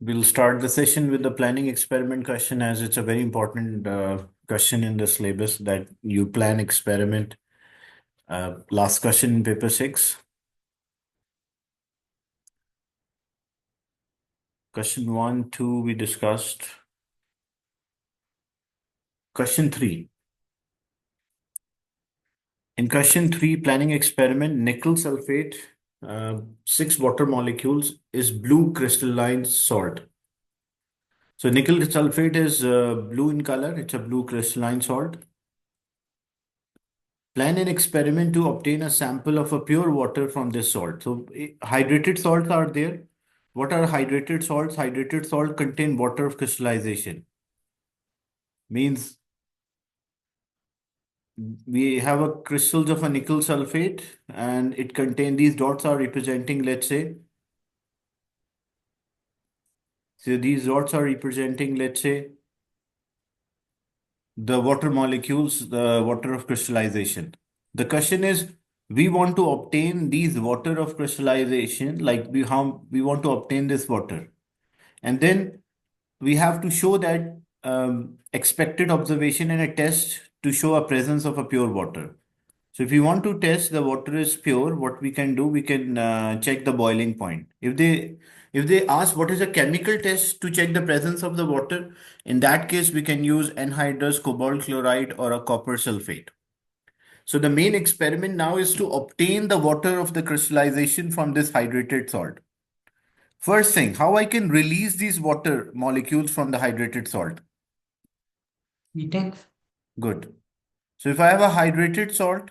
We'll start the session with the planning experiment question as it's a very important question in the syllabus that you plan experiment. Last question in paper 6. Question 1, 2 we discussed. Question 3. In question 3, planning experiment, nickel sulfate, 6 water molecules is blue crystalline salt. So nickel sulfate is blue in color. It's a blue crystalline salt. Plan an experiment to obtain a sample of a pure water from this salt. So hydrated salts are there. What are hydrated salts? Hydrated salt contain water of crystallization. Means we have a crystals of a nickel sulfate and it contain these dots are representing, let's say, so these dots are representing, let's say, the water molecules, the water of crystallization. The question is, we want to obtain these water of crystallization, like how we want to obtain this water. And then we have to show that expected observation in a test to show a presence of a pure water. So if you want to test the water is pure, what we can do, we can check the boiling point. If they ask what is a chemical test to check the presence of the water, in that case we can use anhydrous cobalt chloride or a copper sulfate. So the main experiment now is to obtain the water of the crystallization from this hydrated salt. First thing, how I can release these water molecules from the hydrated salt? Heating. Good. So if I have a hydrated salt,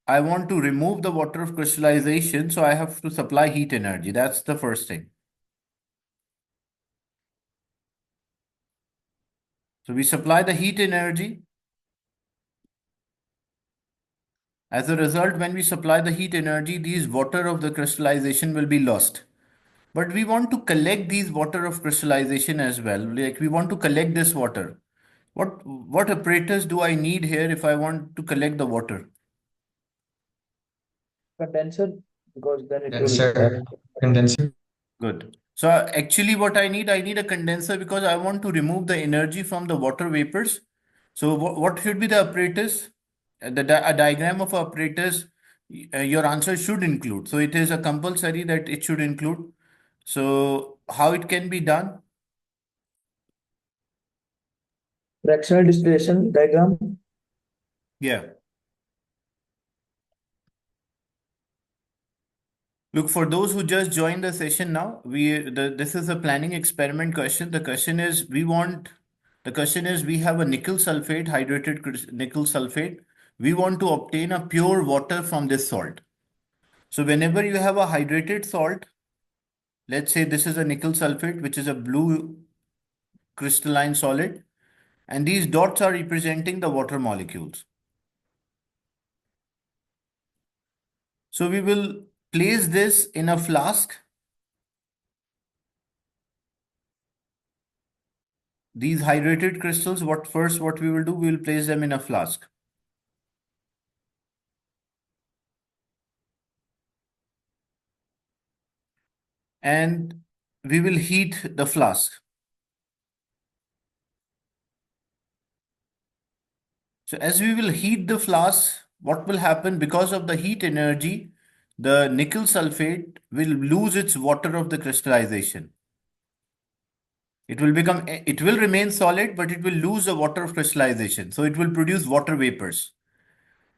I want to remove the water of crystallization, so I have to supply heat energy. That's the first thing. So we supply the heat energy. As a result, when we supply the heat energy, these water of the crystallization will be lost. But we want to collect these water of crystallization as well. Like we want to collect this water. What apparatus do I need here if I want to collect the water? Condenser, because then it will Condenser. Good. So actually what I need a condenser because I want to remove the energy from the water vapors. So what should be the apparatus? A diagram of apparatus, your answer should include. So it is a compulsory that it should include. So how it can be done? fractional distillation diagram. Yeah. Look, for those who just joined the session now, this is a planning experiment question. The question is we have a nickel sulfate, nickel sulfate. We want to obtain a pure water from this salt. So whenever you have a hydrated salt, let's say this is a nickel sulfate, which is a blue crystalline solid, and these dots are representing the water molecules. So we will place this in a flask. These hydrated crystals, what we will do, we will place them in a flask. And we will heat the flask. So as we will heat the flask, what will happen because of the heat energy, the nickel sulfate will lose its water of the crystallization. It will remain solid, but it will lose the water of crystallization. So it will produce water vapors.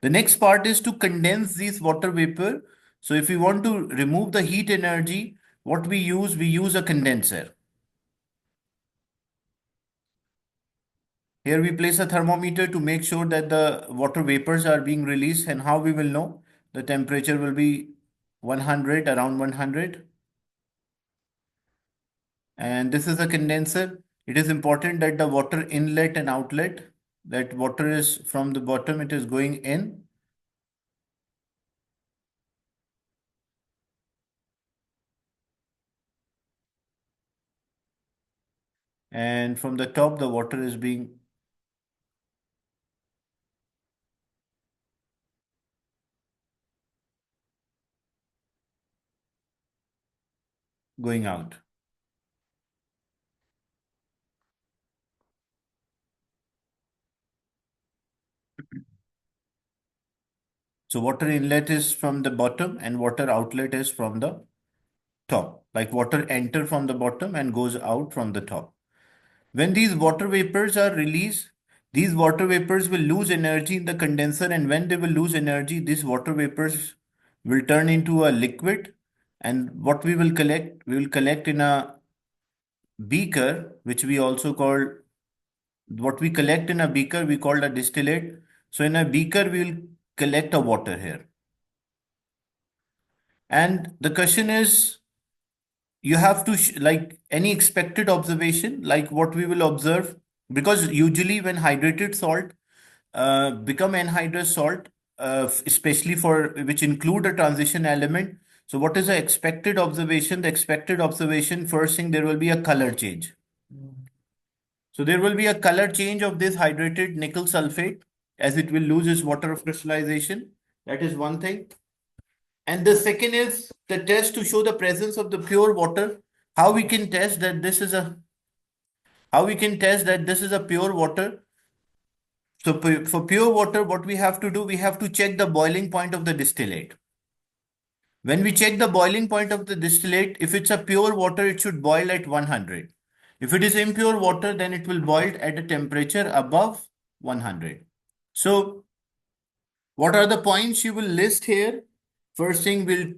The next part is to condense these water vapor. So if we want to remove the heat energy, what we use a condenser. Here we place a thermometer to make sure that the water vapors are being released, and how we will know? The temperature will be 100, around 100. And this is a condenser. It is important that the water inlet and outlet, that water is from the bottom, it is going in. And from the top, the water is being going out. So water inlet is from the bottom and water outlet is from the top. Like water enter from the bottom and goes out from the top. When these water vapors are released, these water vapors will lose energy in the condenser, and when they will lose energy, these water vapors will turn into a liquid. And what we will collect in a beaker, which we also call what we collect in a beaker, we call a distillate. So in a beaker, we will collect a water here. And the question is, you have to like any expected observation, like what we will observe, because usually when hydrated salt become anhydrous salt, especially for which include a transition element. So what is the expected observation? The expected observation, first thing, there will be a color change. So there will be a color change of this hydrated nickel sulfate as it will lose its water of crystallization. That is one thing. And the second is the test to show the presence of the pure water. How we can test that this is a pure water. So for pure water, what we have to do, we have to check the boiling point of the distillate. When we check the boiling point of the distillate, if it's a pure water, it should boil at 100. If it is impure water, then it will boil at a temperature above 100. So what are the points you will list here? First thing, we'll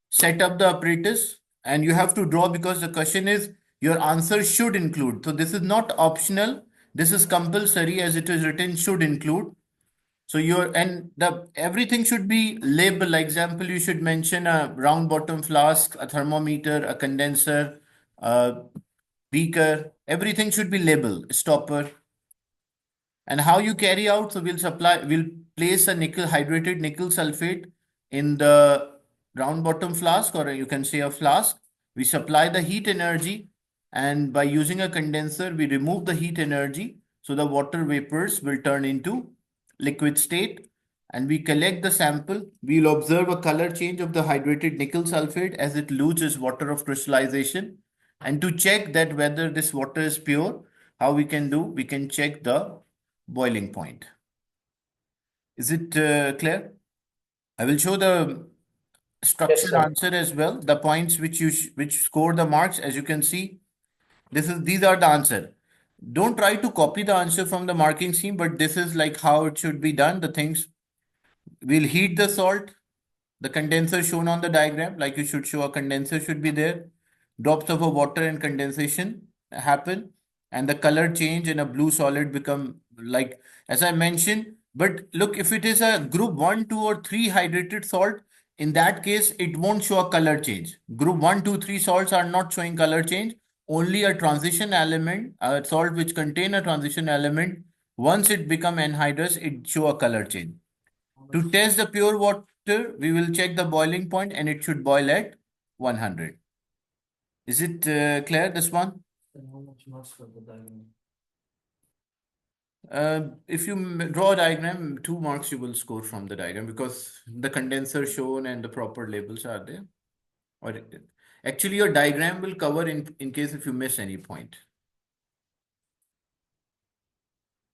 set up the apparatus, and you have to draw because the question is your answer should include. So this is not optional. This is compulsory as it is written should include. So your and the everything should be labeled. Like example, you should mention a round bottom flask, a thermometer, a condenser, a beaker. Everything should be labeled. Stopper. And how you carry out? So we'll place a hydrated nickel sulfate in the round bottom flask, or you can say a flask. We supply the heat energy, and by using a condenser, we remove the heat energy. So the water vapors will turn into liquid state, and we collect the sample. We'll observe a color change of the hydrated nickel sulfate as it loses water of crystallization. And to check that whether this water is pure, how we can do? We can check the boiling point. Is it clear? I will show the Yes, structured sir. answer as well. The points which which score the marks, as you can see, these are the answer. Don't try to copy the answer from the marking scheme, but this is like how it should be done. The things, we'll heat the salt, the condenser shown on the diagram, like you should show a condenser should be there. Drops of a water and condensation happen, and the color change in a blue solid become like as I mentioned. But look, if it is a group 1, 2, or 3 hydrated salt, in that case, it won't show a color change. Group 1, 2, 3 salts are not showing color change. Only a transition element, a salt which contain a transition element, once it become anhydrous, it show a color change. To test the pure water, we will check the boiling point and it should boil at 100. Is it clear, this one? If you draw a diagram, 2 marks you will score from the diagram because the condenser shown and the proper labels are there. Or actually, your diagram will cover in case if you miss any point.